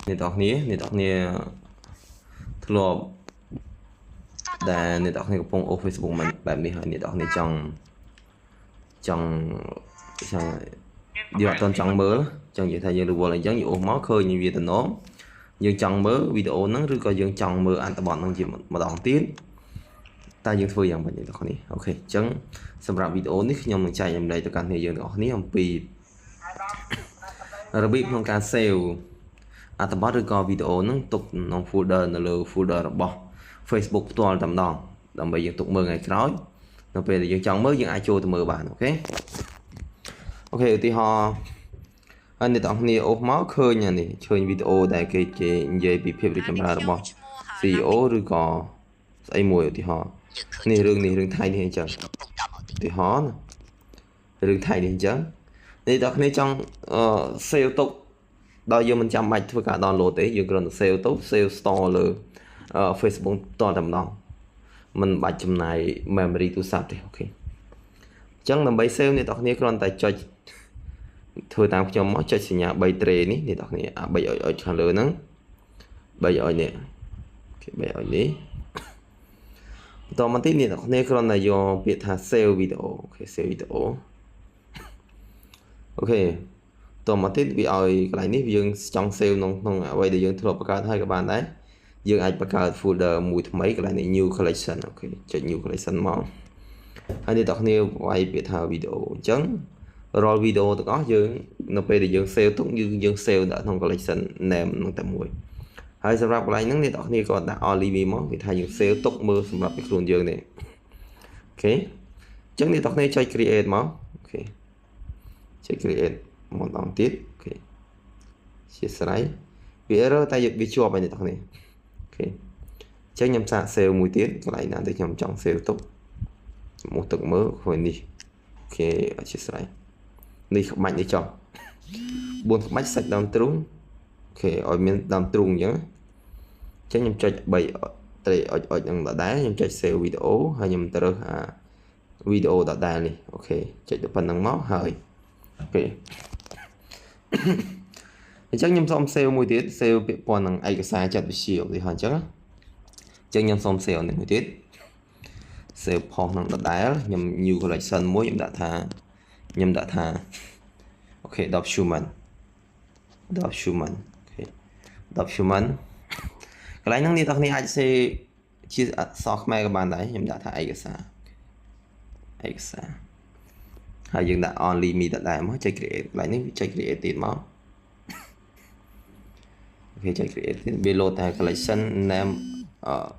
អ្នកនរធ្លាប់ដែលអ្នកនរកំពុងអូស Facebook មិនបែបនេះហើយអ្នកនរចង់យើងអត់ទាន់ចង់មើលចឹងនិយាយថាយើងរវល់អញ្ចឹងយើងអូសមកឃើញវាតំណងយើងចង់មើលវីដេអូហ្នឹងឬក៏យើងចង់មើលអត្ថបទហ្នឹងជាម្ដងទៀតតែយើងធ្វើយ៉ាងម៉េចអ្នកនរអូខេអញ្ចឹងសម្រាប់វីដេអូនេះខ្ញុំនឹងចែករំលែកទៅកាន់យើងទាំងអស់គ្នាអំពីរបៀបក្នុងការ save អត្ថបទឬក៏វីដេអូហ្នឹងទុកក្នុង folder នៅលើ folder របស់ Facebook ផ្ទាល់តែម្ដងដើម្បីយើងទុកមើលថ្ងៃក្រោយនៅពេលដែលយើងចង់មើលយើងអាចចូលទៅមើលបានអូខេឧទាហរណ៍ហើយអ្នកទាំងគ្នាអូសមកឃើញនេះឃើញវីដេអូដែលគេនិយាយពីភាពរីកចម្រើនរបស់ CEO ឬក៏ស្អីមួយឧទាហរណ៍នេះរឿងថៃនេះអញ្ចឹងឧទាហរណ៍រឿងថៃនេះអញ្ចឹងអ្នកទាំងគ្នាចង់save ទុកដល់យើងមិនចាំបាច់ធ្វើការ download ទេយើងគ្រាន់តែ save store លើ Facebook តតែម្ដងមិនបាច់ចំណាយ memory ទូរស័ព្ទទេអូខេអញ្ចឹងដើម្បី save អ្នកទាំងគ្នាគ្រាន់តែចុចធ្វើតាមខ្ញុំមកចុចសញ្ញា 3 tray នេះអ្នកទាំងគ្នាអា3អុចខាងលើហ្នឹង3អុចនេះអូខេ3អុចនេះបន្តមកទៀតអ្នកទាំងគ្នាគ្រាន់តែយកពាក្យថា save video អូខេ save video អូខេតមកទៀតវាឲ្យកន្លែងនេះយើងចង់ save ក្នុងអ្វីដែលយើងធ្លាប់បង្កើតហើយក៏បានដែរយើងអាចបង្កើត folder មួយថ្មីកន្លែងនេះ new collection អូខេចុច new collection មកហើយអ្នកទាំងគ្នាវាយពាក្យថា video អញ្ចឹងរាល់វីដេអូទាំងអស់យើងនៅពេលដែលយើង save ទុកយើង save ដាក់ក្នុង collection name ហ្នឹងតែមួយហើយសម្រាប់កន្លែងហ្នឹងអ្នកទាំងគ្នាក៏ដាក់ only me មកវាថាយើង save ទុកមើលសម្រាប់ពីខ្លួនយើងទេអូខេអញ្ចឹងអ្នកទាំងគ្នាចុច create មកអូខេចុច create មកដល់ទៀតអូខេជាស្រ័យវា error តែវាជាប់ហើយអ្នកទាំងគ្នាអូខេអញ្ចឹងខ្ញុំសាក save មួយទៀតកន្លែងណាដែលខ្ញុំចង់ save ទុកមកទឹកមើលឃើញនេះអូខេអធិស្ឋាននេះក្បាច់នេះចុះ4ក្បាច់សាច់ដើមទ្រូងអូខេឲ្យមានដើមទ្រូងអញ្ចឹងខ្ញុំចុច3ត្រីអុចហ្នឹងដដែលខ្ញុំចុច save video ហើយខ្ញុំទៅរើសអាវីដេអូដដែលនេះអូខេចុចទៅប៉ុណ្្នឹងមកហើយអូខេអញ្ចឹងខ្ញុំសូម save មួយទៀត save ពាក្យពណ៌នឹងឯកសារចាត់វិទ្យាឧទាហរណ៍អញ្ចឹងខ្ញុំសូម save នេះមួយទៀត save ផុសនឹងដដែលខ្ញុំ new collection មួយខ្ញុំដាក់ថាអូខេ document អូខេ document កន្លែងហ្នឹងអ្នកទាំងគ្នាអាច save ជាអក្សរខ្មែរក៏បានដែរខ្ញុំដាក់ថាឯកសារហើយយើងដាក់ only me ដដែលមកចុច create កន្លែងនេះចុច create ទៀតមកអូខេចុច create ទៀតវា load តែ collection name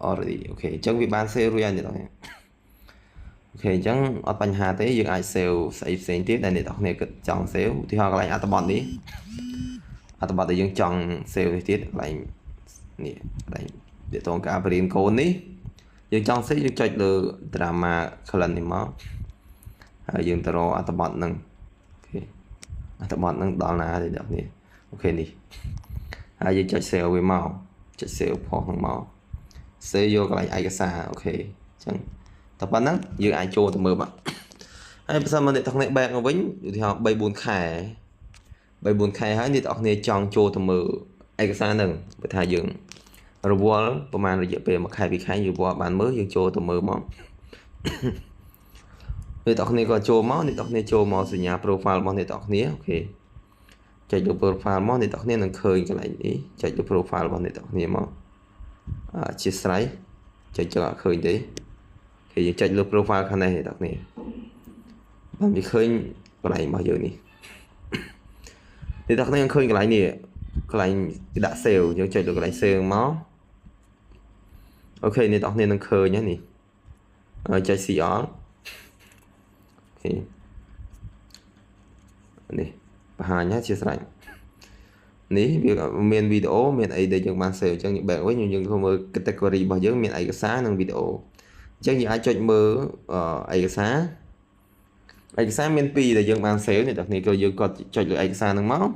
already អូខេអញ្ចឹងវាបាន save រួចហើយអ្នកទាំងគ្នាអូខេអញ្ចឹងអត់បញ្ហាទេយើងអាច save ស្អីផ្សេងទៀតដែលអ្នកទាំងគ្នាគិតចង់ save ឧទាហរណ៍កន្លែងអត្ថបទនេះអត្ថបទដែលយើងចង់ save នេះទៀតកន្លែងនេះកន្លែងទាក់ទងការបរៀនកូននេះយើងចង់ save យើងចុចលើ drama column នេះមកហើយយើងទៅរកអត្ថបទហ្នឹងអូខេអត្ថបទហ្នឹងដល់ណាទេអ្នកគ្នាអូខេនេះហើយយើងចុច save វាមកចុច save ផុសហ្នឹងមក save យកកន្លែងឯកសារអូខេអញ្ចឹងតែប៉ុណ្ណឹងយើងអាចចូលទៅមើលបាទហើយបើសិនមកអ្នកទាំងនេះបែកមកវិញឧទាហរណ៍ 3-4 ខែហើយអ្នកទាំងនេះចង់ចូលទៅមើលឯកសារហ្នឹងបើថាយើងរវល់ប្រហែលរយៈពេល1ខែ2ខែយើងបានមើលយើងចូលទៅមើលមកអ្នកទាំងនេះក៏ចូលមកអ្នកទាំងនេះចូលមកសញ្ញា profile របស់អ្នកទាំងនេះអូខេចុចលើ profile មកអ្នកទាំងនេះនឹងឃើញកន្លែងនេះចុចលើ profile របស់អ្នកទាំងនេះមកអធិស្ឋានចុចអត់ឃើញទេគេយើងចុចលើ profile ខាងនេះអ្នកទាំងនេះបានវាឃើញកន្លែងរបស់យើងនេះអ្នកទាំងនេះឃើញកន្លែងនេះកន្លែងគេដាក់ save យើងចុចលើកន្លែង save មកអូខេអ្នកទាំងនេះនឹងឃើញហើយនេះចុច CR អូខេនេះបង្ហាញហើយជាស្រេចនេះវាមានវីដេអូមានអីដែលយើងបាន save អញ្ចឹងបែកវិញយើងធ្វើមើល category របស់យើងមានឯកសារនិងវីដេអូអញ្ចឹងយើងអាចចុចមើលឯកសារមាន2ដែលយើងបាន save នេះអ្នកនរក៏យើងគាត់ចុចលើឯកសារហ្នឹងមក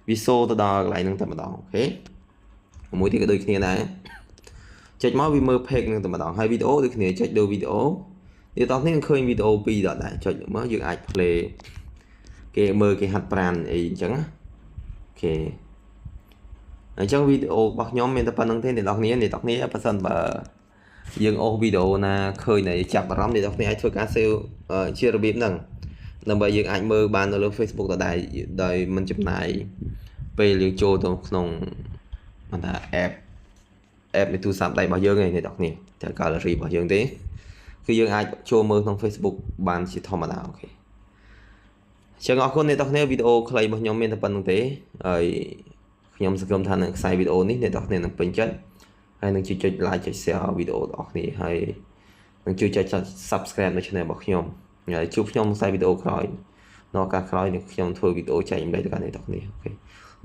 វាសូទៅដល់កន្លែងហ្នឹងតែម្ដងអូខេមួយទៀតក៏ដូចគ្នាដែរចុចមកវាមើល page ហ្នឹងតែម្ដងហើយវីដេអូដូចគ្នាចុចលើវីដេអូអ្នកនរឃើញវីដេអូ2ដល់ដែរចុចមកយើងអាច play គេមើលគេហាត់ប្រាណអីអញ្ចឹងណាអូខេ អញ្ចឹងវីដេអូរបស់ខ្ញុំមានតែប៉ុណ្្នឹងទេអ្នកនរគ្នាបើសិនបើយើងអូសវីដេអូណាឃើញតែចាប់អារម្មណ៍អ្នកនរគ្នាអាចធ្វើការ save ជារបៀបហ្នឹងដើម្បីយើងអាចមើលបាននៅលើ Facebook ដដែលដោយមិនចំណាយពេលយើងចូលទៅក្នុងមិនថា app នៃទូរស័ព្ទដៃរបស់យើងឯងអ្នកនរគ្នាតែ gallery របស់យើងទេគឺយើងអាចចូលមើលក្នុង Facebook បានជាធម្មតាអូខេអញ្ចឹងអរគុណអ្នកនរគ្នាវីដេអូខ្លីរបស់ខ្ញុំមានតែប៉ុណ្្នឹងទេហើយខ្ញុំសង្ឃឹមថានឹងខ្សែវីដេអូនេះអ្នកនរគ្នានឹងពេញចិត្តហើយនឹងជួយចុច like ចុច share វីដេអូរបស់គ្នាហើយនឹងជួយចុច subscribe នៅ channel របស់ខ្ញុំហើយជួបខ្ញុំខ្សែវីដេអូក្រោយនៅឱកាសក្រោយនឹងខ្ញុំធ្វើវីដេអូចែករំលែកទៅកាន់អ្នកនរគ្នាអូខេ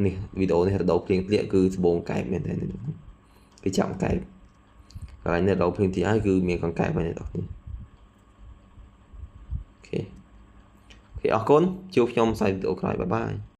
នេះវីដេអូនេះរដូវភ្លៀងធ្លាក់គឺស្បូងកែបមែនទេគេចាប់កែបកន្លែងនេះរដូវភ្លៀងធ្លាក់ហើយគឺមានកង្កែបហើយអ្នកនរគ្នាអូខេអរគុណជួបខ្ញុំខ្សែវីដេអូក្រោយបាយបាយ